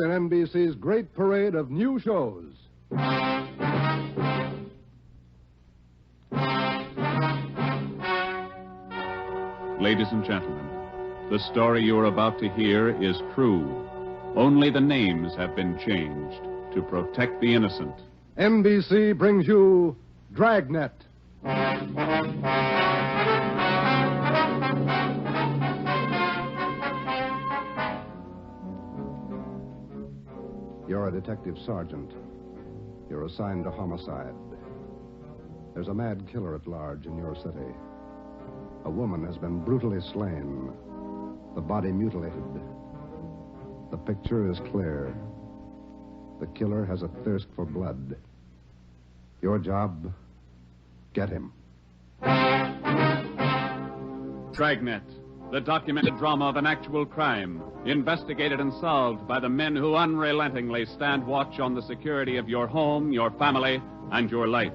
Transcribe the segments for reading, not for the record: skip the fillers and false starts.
in NBC's great parade of new shows. Ladies and gentlemen, the story you are about to hear is true. Only the names have been changed to protect the innocent. NBC brings you Dragnet. You're a detective sergeant. You're assigned to homicide. There's a mad killer at large in your city. A woman has been brutally slain, the body mutilated. The picture is clear. The killer has a thirst for blood. Your job, get him. Dragnet, the documented drama of an actual crime, investigated and solved by the men who unrelentingly stand watch on the security of your home, your family, and your life.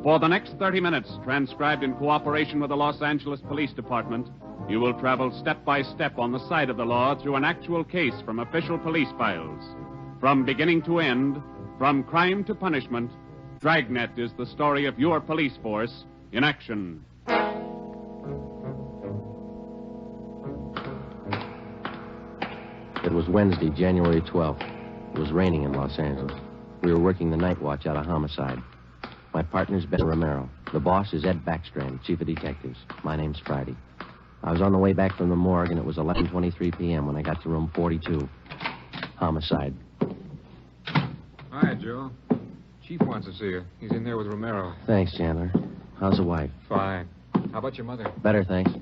For the next 30 minutes, transcribed in cooperation with the Los Angeles Police Department, you will travel step by step on the side of the law through an actual case from official police files. From beginning to end, from crime to punishment, Dragnet is the story of your police force in action. It was Wednesday, January 12th. It was raining in Los Angeles. We were working the night watch out of homicide. My partner's Ben Romero. The boss is Ed Backstrand, chief of detectives. My name's Friday. I was on the way back from the morgue, and it was 11:23 p.m. when I got to room 42. Homicide. Hi, Joe. Chief wants to see you. He's in there with Romero. Thanks, Chandler. How's the wife? Fine. How about your mother? Better, thanks.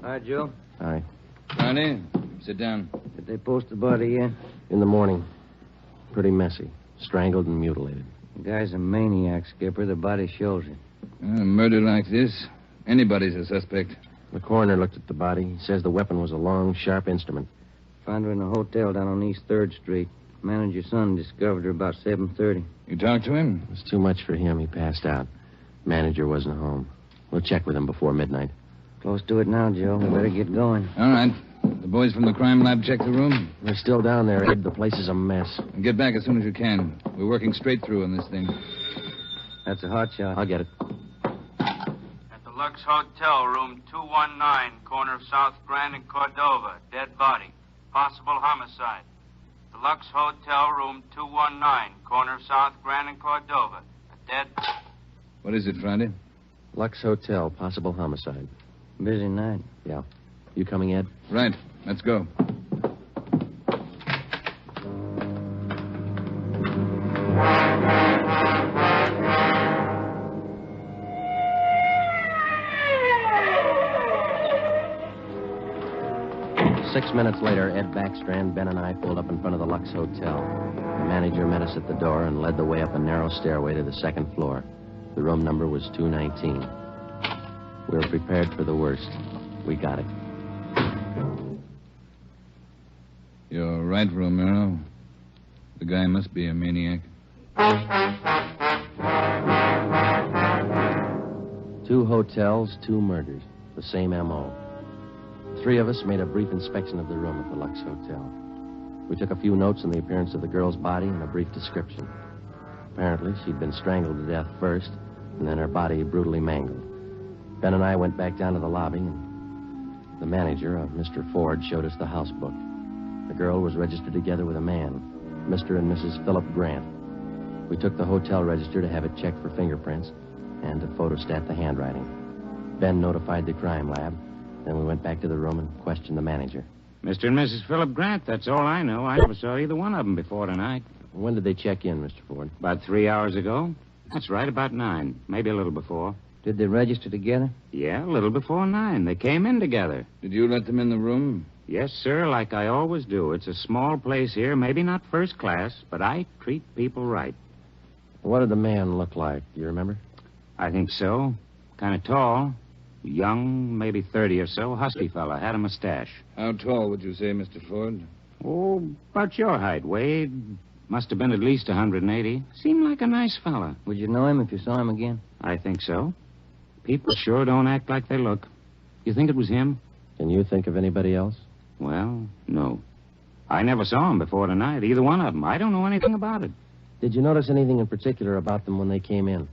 Hi, Joe. Hi. Friday, sit down. Did they post the body yet? In the morning. Pretty messy. Strangled and mutilated. The guy's a maniac, Skipper. The body shows it. A murder like this, anybody's a suspect. The coroner looked at the body. He says the weapon was a long, sharp instrument. Found her in a hotel down on East 3rd Street. Manager's son discovered her about 7:30. You talked to him? It was too much for him. He passed out. Manager wasn't home. We'll check with him before midnight. Close to it now, Joe. We better get going. All right. The boys from the crime lab check the room. They're still down there, Ed. The place is a mess. Get back as soon as you can. We're working straight through on this thing. That's a hot shot. I'll get it. At the Lux Hotel, room 219, corner of South Grand and Cordova. Dead body. Possible homicide. The Lux Hotel, room 219, corner of South Grand and Cordova. A dead... What is it, Friday? Lux Hotel, possible homicide. Busy night. Yeah. You coming, Ed? Right. Let's go. Six minutes later, Ed Backstrand, Ben, and I pulled up in front of the Lux Hotel. The manager met us at the door and led the way up a narrow stairway to the second floor. The room number was 219. We were prepared for the worst. We got it. You're right, Romero. The guy must be a maniac. 2 hotels, 2 murders. The same M.O. 3 of us made a brief inspection of the room at the Lux Hotel. We took a few notes on the appearance of the girl's body and a brief description. Apparently, she'd been strangled to death first, and then her body brutally mangled. Ben and I went back down to the lobby, and the manager, Mr. Ford, showed us the house book. The girl was registered together with a man, Mr. and Mrs. Philip Grant. We took the hotel register to have it checked for fingerprints and to photostat the handwriting. Ben notified the crime lab. Then we went back to the room and questioned the manager. Mr. and Mrs. Philip Grant, that's all I know. I never saw either one of them before tonight. When did they check in, Mr. Ford? About 3 hours ago. That's right, about 9. Maybe a little before. Did they register together? Yeah, a little before 9. They came in together. Did you let them in the room? Yes, sir, like I always do. It's a small place here, maybe not first class, but I treat people right. What did the man look like? Do you remember? I think so. Kind of tall. Young, maybe 30 or so. Husky fella. Had a mustache. How tall would you say, Mr. Ford? Oh, about your height, Wade. Must have been at least 180. Seemed like a nice fella. Would you know him if you saw him again? I think so. People sure don't act like they look. You think it was him? Can you think of anybody else? Well, no. I never saw 'em before tonight, either one of 'em. I don't know anything about it. Did you notice anything in particular about them when they came in?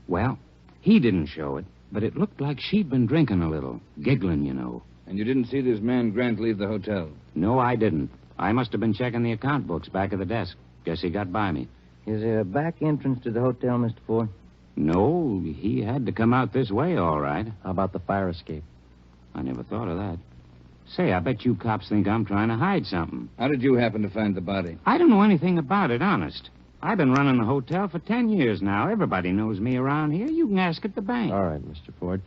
Well, he didn't show it, but it looked like she'd been drinking a little, giggling, you know. And you didn't see this man Grant leave the hotel? No, I didn't. I must have been checking the account books back of the desk. Guess he got by me. Is there a back entrance to the hotel, Mr. Ford? No, he had to come out this way, all right. How about the fire escape? I never thought of that. Say, I bet you cops think I'm trying to hide something. How did you happen to find the body? I don't know anything about it, honest. I've been running the hotel for 10 years now. Everybody knows me around here. You can ask at the bank. All right, Mr. Ford.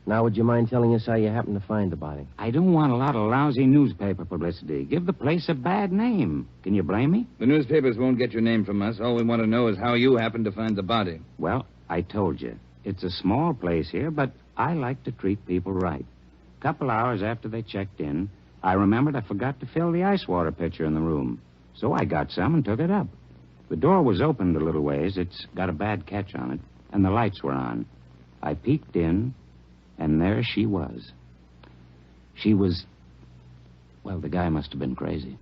Now, would you mind telling us how you happened to find the body? I don't want a lot of lousy newspaper publicity. Give the place a bad name. Can you blame me? The newspapers won't get your name from us. All we want to know is how you happened to find the body. Well, I told you. It's a small place here, but I like to treat people right. A couple hours after they checked in, I remembered I forgot to fill the ice water pitcher in the room. So I got some and took it up. The door was opened a little ways. It's got a bad catch on it, and the lights were on. I peeked in, and there she was. She was... Well, the guy must have been crazy.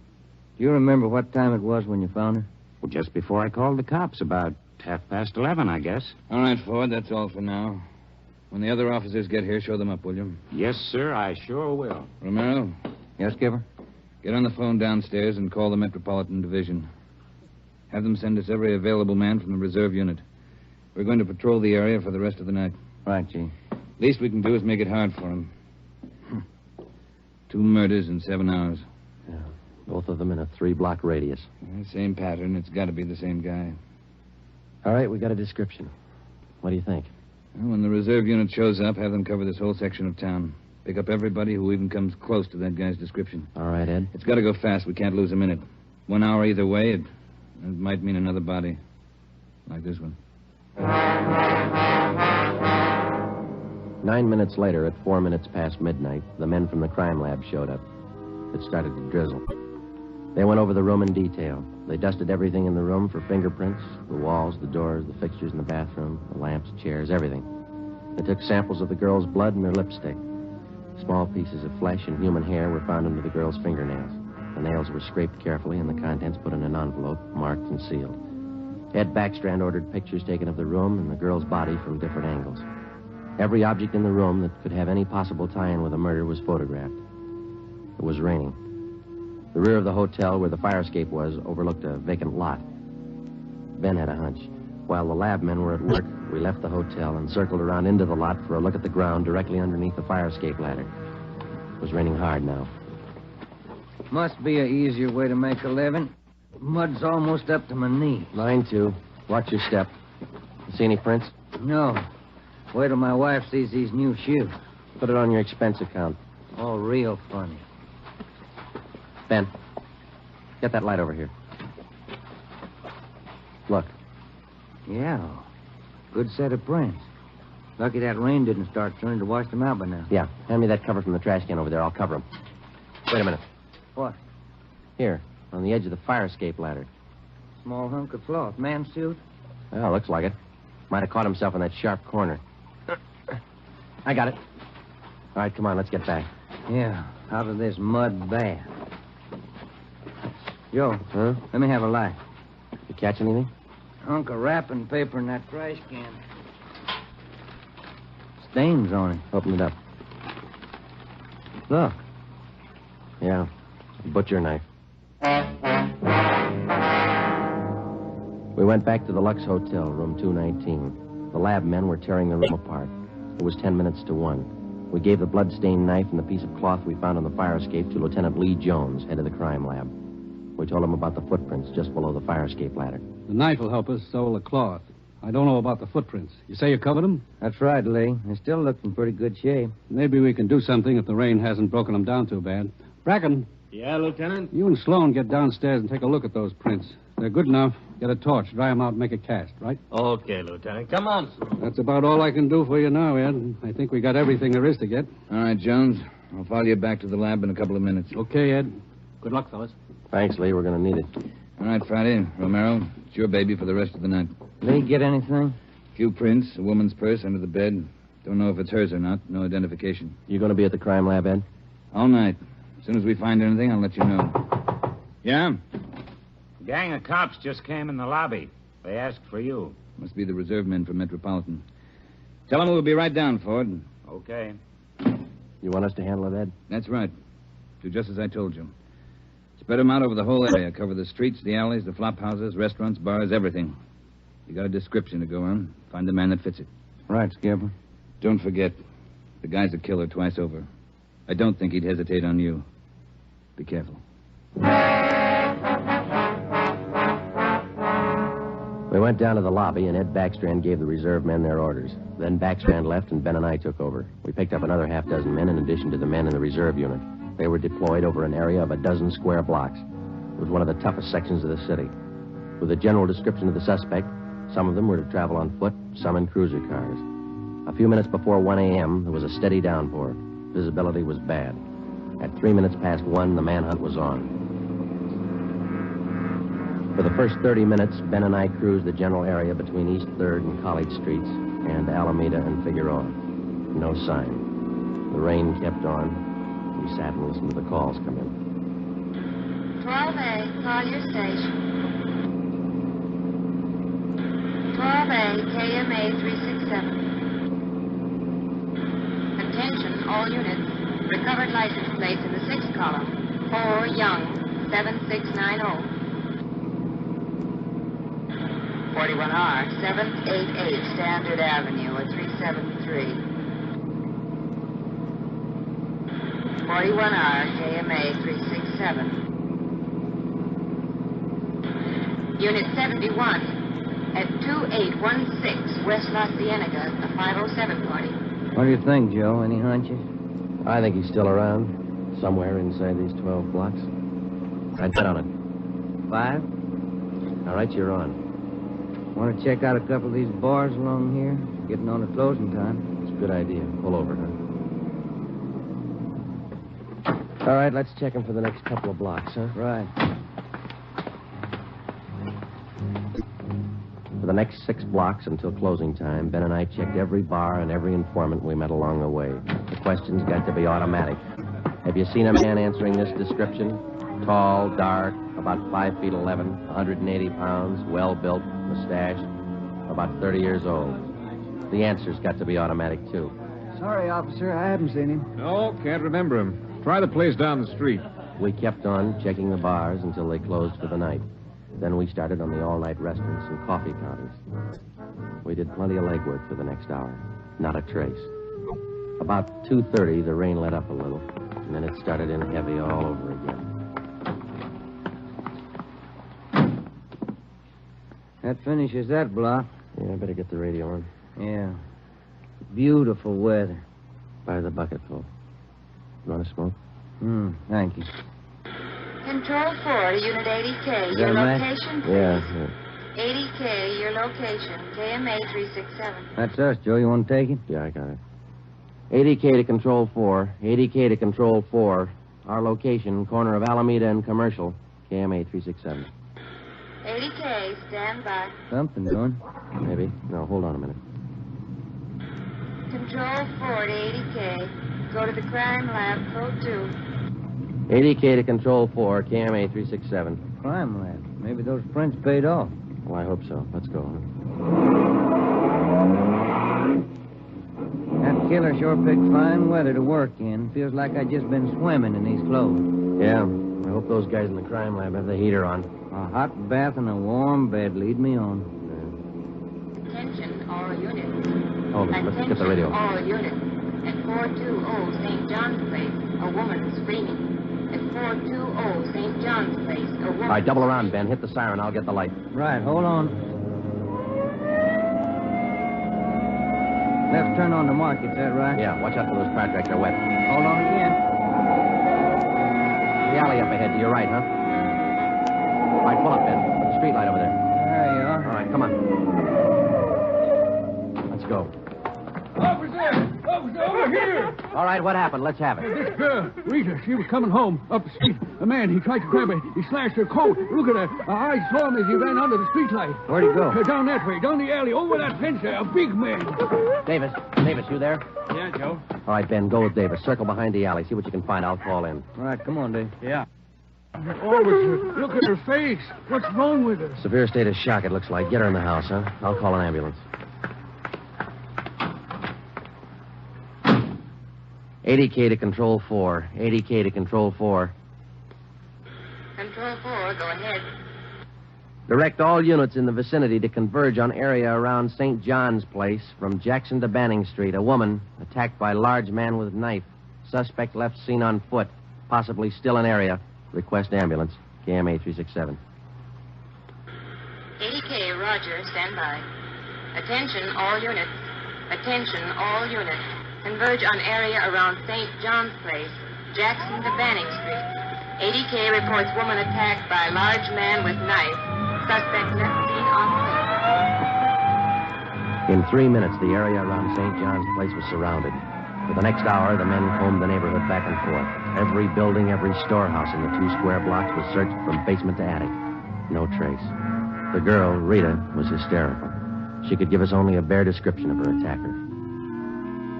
Do you remember what time it was when you found her? Well, just before I called the cops, about 11:30, I guess. All right, Ford, that's all for now. When the other officers get here, show them up, will you? Yes, sir, I sure will. Romero, Yes, Skipper? get on the phone downstairs and call the Metropolitan Division. Have them send us every available man from the reserve unit. We're going to patrol the area for the rest of the night. Right, Chief. Least we can do is make it hard for them. 2 murders in 7 hours. Yeah, both of them in a 3-block radius. Same pattern. It's got to be the same guy. All right, we got a description. What do you think? Well, when the reserve unit shows up, have them cover this whole section of town. Pick up everybody who even comes close to that guy's description. All right, Ed. It's got to go fast. We can't lose a minute. 1 hour either way, it might mean another body. Like this one. 9 minutes later, at 4 minutes past midnight, the men from the crime lab showed up. It started to drizzle. They went over the room in detail. They dusted everything in the room for fingerprints, the walls, the doors, the fixtures in the bathroom, the lamps, chairs, everything. They took samples of the girl's blood and her lipstick. Small pieces of flesh and human hair were found under the girl's fingernails. The nails were scraped carefully and the contents put in an envelope, marked and sealed. Ed Backstrand ordered pictures taken of the room and the girl's body from different angles. Every object in the room that could have any possible tie-in with a murder was photographed. It was raining. The rear of the hotel where the fire escape was overlooked a vacant lot. Ben had a hunch. While the lab men were at work, we left the hotel and circled around into the lot for a look at the ground directly underneath the fire escape ladder. It was raining hard now. Must be an easier way to make a living. Mud's almost up to my knee. Mine, too. Watch your step. You see any prints? No. Wait till my wife sees these new shoes. Put it on your expense account. Oh, real funny. Ben, get that light over here. Look. Yeah. Good set of prints. Lucky that rain didn't start turning to wash them out by now. Yeah, hand me that cover from the trash can over there. I'll cover them. Wait a minute. What? Here, on the edge of the fire escape ladder. Small hunk of cloth. Man's suit? Well, looks like it. Might have caught himself in that sharp corner. I got it. All right, come on, let's get back. Yeah, out of this mud bath. Joe, Huh? let me have a light. You catch anything? Hunk of wrapping paper in that trash can. Stains on it. Open it up. Look. Yeah, a butcher knife. We went back to the Lux Hotel, room 219. The lab men were tearing the room apart. It was 10 minutes to 1. We gave the blood-stained knife and the piece of cloth we found on the fire escape to Lieutenant Lee Jones, head of the crime lab. We told him about the footprints just below the fire escape ladder. The knife will help us, so will the cloth. I don't know about the footprints. You say you covered them? That's right, Lee. They still look in pretty good shape. Maybe we can do something if the rain hasn't broken them down too bad. Bracken. Yeah, Lieutenant? You and Sloan get downstairs and take a look at those prints. If they're good enough, get a torch, dry them out, and make a cast, right? Okay, Lieutenant. Come on, Sloan. That's about all I can do for you now, Ed. I think we got everything there is to get. All right, Jones. I'll follow you back to the lab in a couple of minutes. Okay, Ed. Good luck, fellas. Thanks, Lee. We're going to need it. All right, Friday. Romero, it's your baby for the rest of the night. Lee, get anything? Few prints, a woman's purse under the bed. Don't know if it's hers or not. No identification. You going to be at the crime lab, Ed? All night. As soon as we find anything, I'll let you know. Yeah? Gang of cops just came in the lobby. They asked for you. Must be the reserve men from Metropolitan. Tell them we'll be right down, Ford. Okay. You want us to handle it, Ed? That's right. Do just as I told you. Spread them out over the whole area. Cover the streets, the alleys, the flop houses, restaurants, bars, everything. You got a description to go on. Find the man that fits it. Right, Skipper. Don't forget, the guy's a killer twice over. I don't think he'd hesitate on you. Be careful. We went down to the lobby, and Ed Backstrand gave the reserve men their orders. Then Backstrand left, and Ben and I took over. We picked up another half-dozen men in addition to the men in the reserve unit. They were deployed over an area of a dozen square blocks. It was one of the toughest sections of the city. With a general description of the suspect, some of them were to travel on foot, some in cruiser cars. A few minutes before 1 a.m., there was a steady downpour. Visibility was bad. At 3 minutes past 1, the manhunt was on. For the first 30 minutes, Ben and I cruised the general area between East 3rd and College Streets and Alameda and Figueroa. No sign. The rain kept on. We sat and listened to the calls come in. 12A, call your station. 12A, KMA 367. Attention, all units. Recovered license plates in the 6th column. 4 Young, 7690. 41R, 788 Standard Avenue at 373. 41R, KMA 367. Unit 71 at 2816 West La Cienega, a 507 party. What do you think, Joe? Any hunches? I think he's still around, somewhere inside these 12 blocks. I'd bet on it. 5? All right, you're on. Want to check out a couple of these bars along here? Getting on to closing time. It's a good idea. Pull over, huh? All right, let's check him for the next couple of blocks, huh? Right. For the next 6 blocks until closing time, Ben and I checked every bar and every informant we met along the way. The questions got to be automatic. Have you seen a man answering this description? Tall, dark, about 5 feet 11, 180 pounds, well-built, mustache, about 30 years old. The answer's got to be automatic, too. Sorry, officer, I haven't seen him. No, can't remember him. Try the place down the street. We kept on checking the bars until they closed for the night. Then we started on the all-night restaurants and coffee counters. We did plenty of legwork for the next hour. Not a trace. About 2:30, the rain let up a little, and then it started in heavy all over again. That finishes that block. Yeah, I better get the radio on. Yeah. Beautiful weather. By the bucketful. You want to smoke? Thank you. Control 4 to Unit 80K. Is Your that a match? location, please. Yeah. 80K, your location. KMA 367. That's us, Joe. You want to take it? Yeah, I got it. 80K to Control 4. 80K to Control 4. Our location, corner of Alameda and Commercial. KMA 367. 80K, stand by. Something doing. Maybe. No, hold on a minute. Control 4 to 80K. Go to the crime lab, code 2. 80K to Control 4, KMA 367. Crime lab. Maybe those prints paid off. Well, I hope so. Let's go. That killer sure picked fine weather to work in. Feels like I'd just been swimming in these clothes. Yeah. I hope those guys in the crime lab have the heater on. A hot bath and a warm bed lead me on. Attention, all units. Hold it. Let's get the radio. All units. At 420 St. John's Place, a woman screaming. At 420 St. John's Place, a woman... All right, double around, Ben. Hit the siren. I'll get the light. Right, hold on. Left turn on the market, is that right? Yeah, watch out for those car tracks. They're wet. Hold on again. The alley up ahead to your right, huh? All right, pull up, Ben. Put the street light over there. There you are. All right, come on. Let's go. Officer! Officer, over here! All right, what happened? Let's have it. This girl, Rita, she was coming home up the street. A man, he tried to grab her. He slashed her coat. Look at her. I saw him as he ran under the street light. Where'd he go? Down that way, down the alley, over that fence there. A big man. Davis, you there? Yeah, Joe. All right, Ben, go with Davis. Circle behind the alley. See what you can find. I'll call in. All right, come on, Dave. Yeah. Officer, look at her face. What's wrong with her? Severe state of shock, it looks like. Get her in the house, huh? I'll call an ambulance. 80K to Control 4. 80K to Control 4. Control 4, go ahead. Direct all units in the vicinity to converge on area around St. John's Place from Jackson to Banning Street. A woman attacked by large man with knife. Suspect left seen on foot. Possibly still in area. Request ambulance. KMA 367. 80K, Roger, stand by. Attention, all units. Attention, all units. Converge on area around St. John's Place, Jackson to Banning Street. 80K reports woman attacked by large man with knife. Suspect left seen on foot. In 3 minutes, the area around St. John's Place was surrounded. For the next hour, the men combed the neighborhood back and forth. Every building, every storehouse in the 2 square blocks was searched from basement to attic. No trace. The girl, Rita, was hysterical. She could give us only a bare description of her attacker.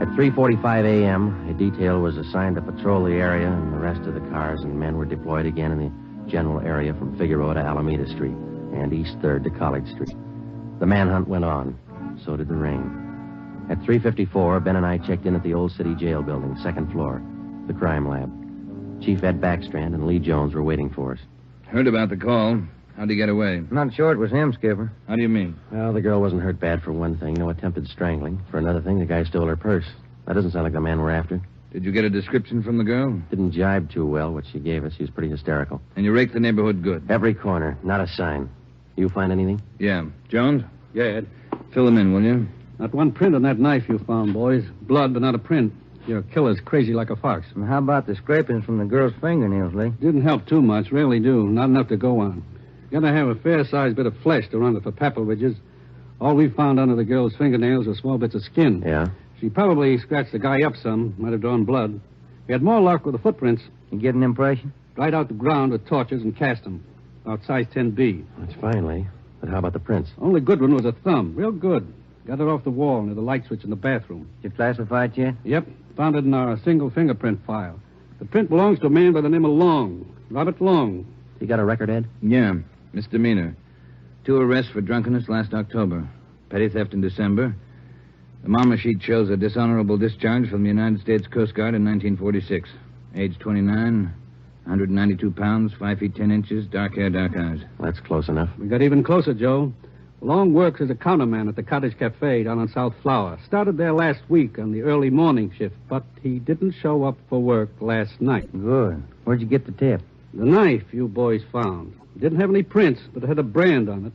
At 3:45 a.m., a detail was assigned to patrol the area, and the rest of the cars and men were deployed again in the general area from Figueroa to Alameda Street and East 3rd to College Street. The manhunt went on. So did the rain. At 3:54, Ben and I checked in at the Old City Jail building, 2nd floor, the crime lab. Chief Ed Backstrand and Lee Jones were waiting for us. Heard about the call. How'd he get away? Not sure it was him, Skipper. How do you mean? Well, the girl wasn't hurt bad for one thing. No attempted strangling. For another thing, the guy stole her purse. That doesn't sound like the man we're after. Did you get a description from the girl? Didn't jibe too well, what she gave us. She was pretty hysterical. And you raked the neighborhood good? Every corner. Not a sign. You find anything? Yeah. Jones? Yeah, Ed. Fill them in, will you? Not one print on that knife you found, boys. Blood, but not a print. Your killer's crazy like a fox. And how about the scrapings from the girl's fingernails, Lee? Didn't help too much. Really do. Not enough to go on. Gotta have a fair-sized bit of flesh to run it for papal ridges. All we found under the girl's fingernails were small bits of skin. Yeah? She probably scratched the guy up some. Might have drawn blood. We had more luck with the footprints. You get an impression? Dried out the ground with torches and cast them. About size 10B. That's fine, Lee. But how about the prints? Only good one was a thumb. Real good. Got it off the wall near the light switch in the bathroom. Did you classify it yet? Yep. Found it in our single fingerprint file. The print belongs to a man by the name of Long. Robert Long. You got a record, Ed? Yeah. Misdemeanor. 2 arrests for drunkenness last October. Petty theft in December. The mama sheet shows a dishonorable discharge from the United States Coast Guard in 1946. Age 29, 192 pounds, 5 feet 10 inches, dark hair, dark eyes. That's close enough. We got even closer, Joe. Long works as a counterman at the Cottage Cafe down on South Flower. Started there last week on the early morning shift, but he didn't show up for work last night. Good. Where'd you get the tip? The knife you boys found. It didn't have any prints, but it had a brand on it.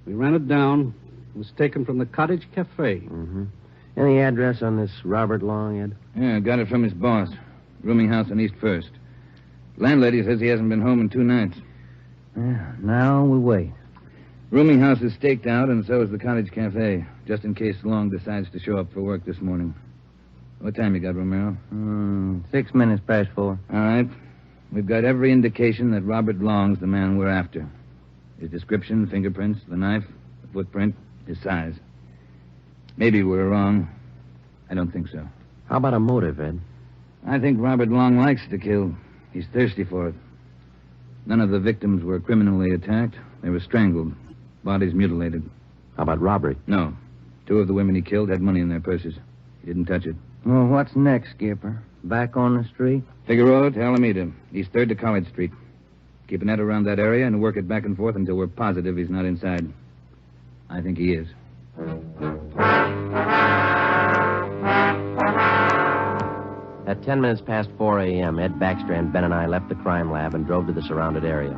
We ran it down. It was taken from the Cottage Cafe. Mm-hmm. Any address on this Robert Long, Ed? Yeah, got it from his boss. Rooming house on East 1st. Landlady says he hasn't been home in 2 nights. Yeah, now we wait. Rooming house is staked out, and so is the Cottage Cafe, just in case Long decides to show up for work this morning. What time you got, Romero? 6 minutes past 4. All right. We've got every indication that Robert Long's the man we're after. His description, fingerprints, the knife, the footprint, his size. Maybe we're wrong. I don't think so. How about a motive, Ed? I think Robert Long likes to kill. He's thirsty for it. None of the victims were criminally attacked. They were strangled. Bodies mutilated. How about robbery? No. 2 of the women he killed had money in their purses. He didn't touch it. Well, what's next, Skipper? Back on the street? Figueroa to Alameda. East 3rd to College Street. Keep an net around that area and work it back and forth until we're positive he's not inside. I think he is. At 10 minutes past 4 a.m., Ed Backstrand, Ben, and I left the crime lab and drove to the surrounded area.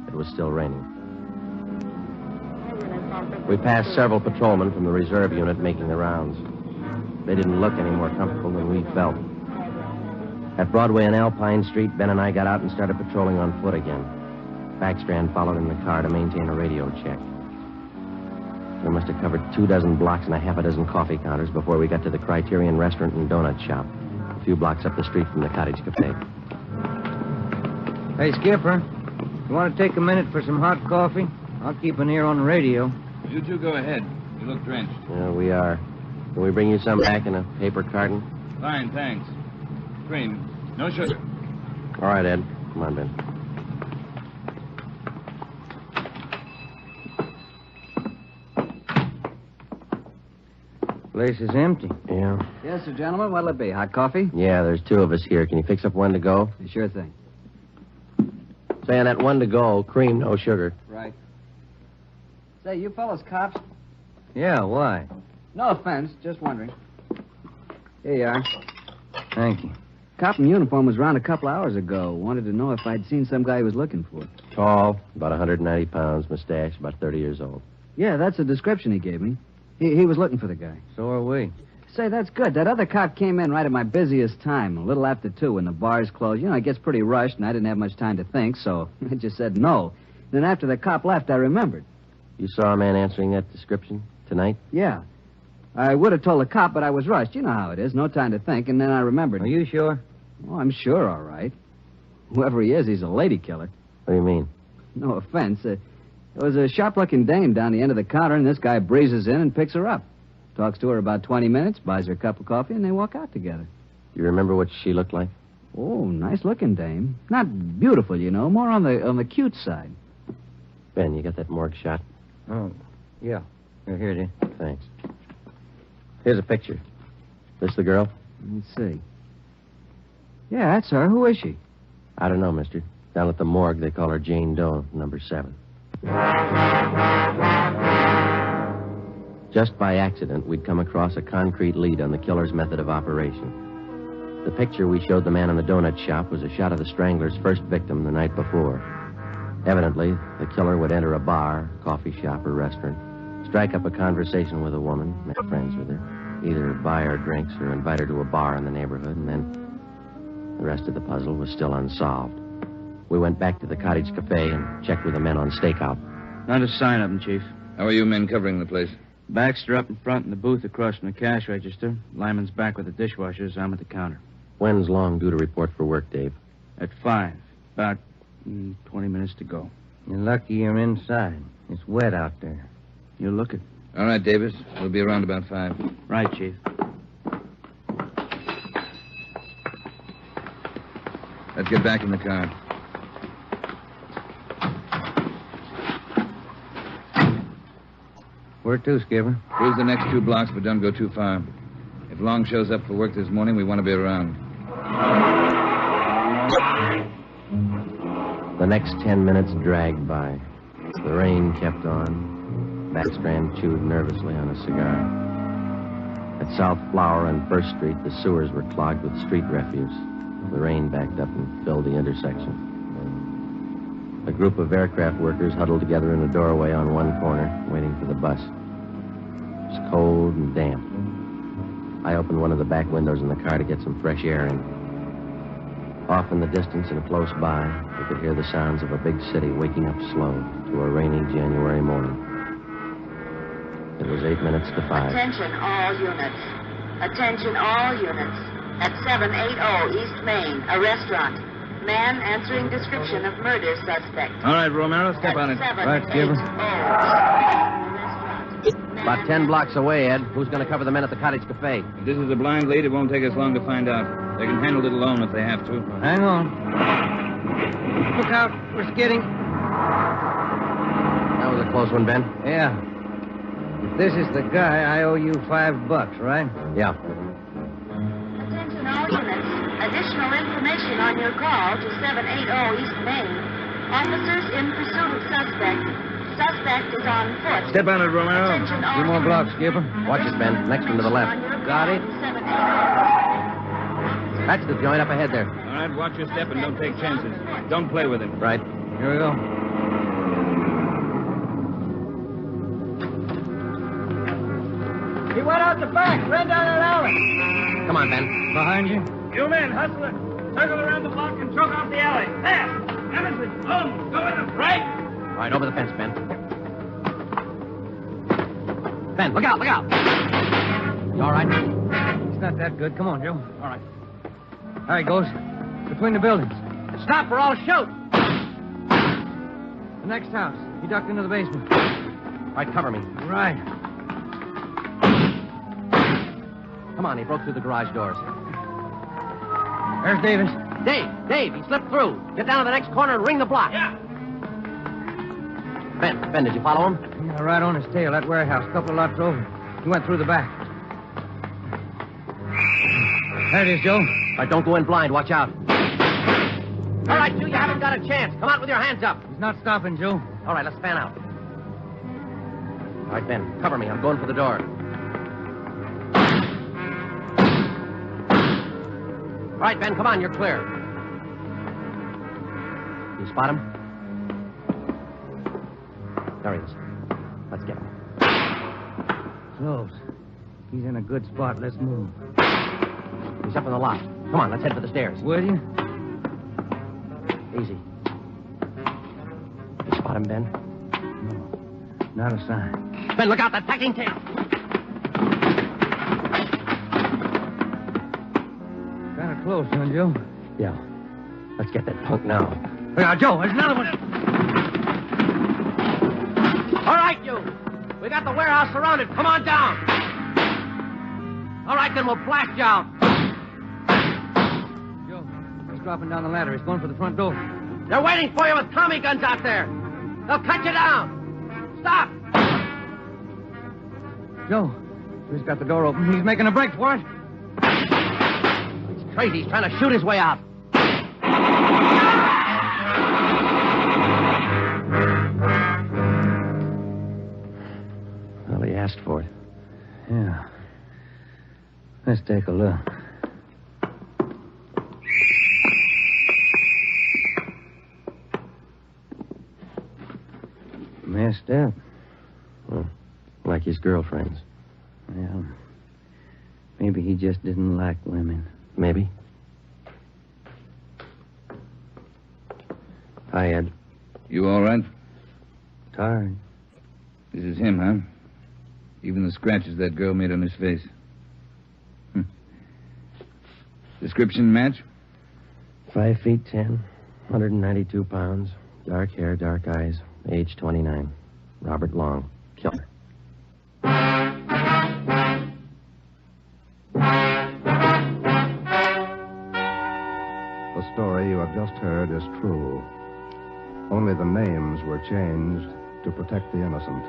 It was still raining. We passed several patrolmen from the reserve unit making the rounds. They didn't look any more comfortable than we felt. At Broadway and Alpine Street, Ben and I got out and started patrolling on foot again. Backstrand followed in the car to maintain a radio check. We must have covered 24 blocks and a half a dozen coffee counters before we got to the Criterion Restaurant and Donut Shop, a few blocks up the street from the Cottage Cafe. Hey, Skipper, you want to take a minute for some hot coffee? I'll keep an ear on the radio. You 2 go ahead. You look drenched. Yeah, we are. Can we bring you some back in a paper carton? Fine, thanks. Cream. No sugar. All right, Ed. Come on, Ben. Place is empty. Yeah. Yes, sir, gentlemen. What'll it be? Hot coffee? Yeah, there's two of us here. Can you fix up one to go? Sure thing. Say, on that one to go, cream, no sugar. Right. Say, you fellas cops? Yeah, why? No offense, just wondering. Here you are. Thank you. Cop in uniform was around a couple hours ago. Wanted to know if I'd seen some guy he was looking for. Tall, about 190 pounds, mustache, about 30 years old. Yeah, that's the description he gave me. He was looking for the guy. So are we. Say, that's good. That other cop came in right at my busiest time, a little after 2, when the bars closed. You know, it gets pretty rushed, and I didn't have much time to think, so I just said no. Then after the cop left, I remembered. You saw a man answering that description tonight? Yeah. I would have told the cop, but I was rushed. You know how it is. No time to think, and then I remembered. Are you sure? Oh, I'm sure, all right. Whoever he is, he's a lady killer. What do you mean? No offense. There was a sharp-looking dame down the end of the counter, and this guy breezes in and picks her up. Talks to her about 20 minutes, buys her a cup of coffee, and they walk out together. You remember what she looked like? Oh, nice-looking dame. Not beautiful, you know, more on the cute side. Ben, you got that morgue shot? Oh, yeah. Here it is. Thanks. Here's a picture. This the girl? Let's see. Yeah, that's her. Who is she? I don't know, mister. Down at the morgue, they call her Jane Doe, number 7. Just by accident, we'd come across a concrete lead on the killer's method of operation. The picture we showed the man in the donut shop was a shot of the strangler's first victim the night before. Evidently, the killer would enter a bar, coffee shop, or restaurant, strike up a conversation with a woman, make friends with her, either buy her drinks or invite her to a bar in the neighborhood, and then the rest of the puzzle was still unsolved. We went back to the cottage cafe and checked with the men on stakeout. Not a sign of them, Chief. How are you men covering the place? Baxter up in front in the booth across from the cash register. Lyman's back with the dishwashers. I'm at the counter. When's Long due to report for work, Dave? At 5. About 20 minutes to go. You're lucky you're inside. It's wet out there. You'll look it. All right, Davis. We'll be around about 5. Right, Chief. Let's get back in the car. Where to, Skipper? Cruise the next 2 blocks, but don't go too far. If Long shows up for work this morning, we want to be around. The next 10 minutes dragged by. The rain kept on. Backstrand chewed nervously on a cigar. At South Flower and First Street, the sewers were clogged with street refuse. The rain backed up and filled the intersection. A group of aircraft workers huddled together in a doorway on one corner, waiting for the bus. It was cold and damp. I opened one of the back windows in the car to get some fresh air in. Off in the distance and close by, we could hear the sounds of a big city waking up slow to a rainy January morning. It was 8 minutes to 5. Attention all units. Attention all units. At 780 East Main, a restaurant. Man answering description of murder suspect. All right, Romero, step on it. Right, Skipper. About 10 blocks away, Ed. Who's going to cover the men at the cottage cafe? If this is a blind lead, it won't take us long to find out. They can handle it alone if they have to. Hang on. Look out. We're skidding. That was a close one, Ben. Yeah. If this is the guy, I owe you $5, right? Yeah. Attention all units. Additional information on your call to 780 East Main. Officers in pursuit of suspect. Suspect is on foot. Step on it, Romero. Attention all 2 more blocks, Skipper. Watch it, Ben. Next one to the left. Got it. That's the joint up ahead there. All right, watch your step and don't take chances. Don't play with it. Right. Here we go. He went out the back, ran down that alley. Come on, Ben. Behind you. You men, hustle it. Circle around the block and choke off the alley. Fast. Emerson, home. Go with them. Right. All right, over the fence, Ben. Ben, look out, look out. You all right? It's not that good. Come on, Joe. All right. There he goes. Between the buildings. Stop or I'll shoot. The next house. He ducked into the basement. All right, cover me. Right. Come on, he broke through the garage doors. There's Davis. Dave, he slipped through. Get down to the next corner and ring the block. Yeah. Ben, did you follow him? Yeah, right on his tail, that warehouse, a couple of lots over. He went through the back. There it is, Joe. All right, don't go in blind. Watch out. All right, you haven't got a chance. Come out with your hands up. He's not stopping, Joe. All right, let's fan out. All right, Ben, cover me. I'm going for the door. All right, Ben, come on. You're clear. You spot him? There he is. Let's get him. Close. He's in a good spot. Let's move. He's up in the loft. Come on, let's head for the stairs. Will you? Easy. You spot him, Ben? No. Not a sign. Ben, look out. That packing tape. Kind of close, huh, Joe? Yeah. Let's get that punk now. Now, Joe, there's another one. All right, you. We got the warehouse surrounded. Come on down. All right, then we'll blast you out. Joe, he's dropping down the ladder. He's going for the front door. They're waiting for you with Tommy guns out there. They'll cut you down. Stop. Joe, he's got the door open. He's making a break for it. He's crazy. He's trying to shoot his way out. Well, he asked for it. Yeah. Let's take a look. Messed up. Well, like his girlfriends. Well, maybe he just didn't like women. Maybe. Hi, Ed. You all right? Tired. This is him, huh? Even the scratches that girl made on his face. Description match? 5 feet 10, 192 pounds, dark hair, dark eyes, age 29. Robert Long, killer. The story you have just heard is true. Only the names were changed to protect the innocent.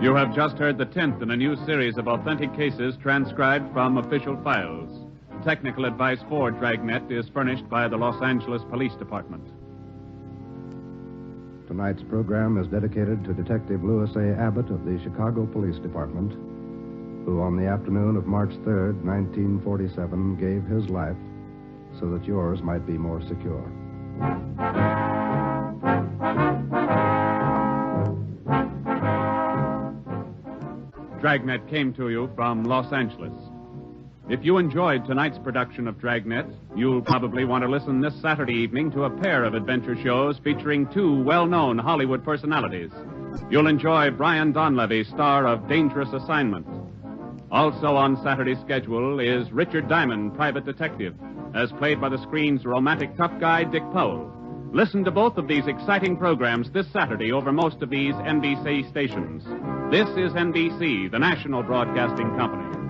You have just heard the 10th in a new series of authentic cases transcribed from official files. Technical advice for Dragnet is furnished by the Los Angeles Police Department. Tonight's program is dedicated to Detective Louis A. Abbott of the Chicago Police Department, who on the afternoon of March 3rd, 1947, gave his life so that yours might be more secure. Dragnet came to you from Los Angeles. If you enjoyed tonight's production of Dragnet, you'll probably want to listen this Saturday evening to a pair of adventure shows featuring two well-known Hollywood personalities. You'll enjoy Brian Donlevy, star of Dangerous Assignment. Also on Saturday's schedule is Richard Diamond, private detective, as played by the screen's romantic tough guy, Dick Powell. Listen to both of these exciting programs this Saturday over most of these NBC stations. This is NBC, the national broadcasting company.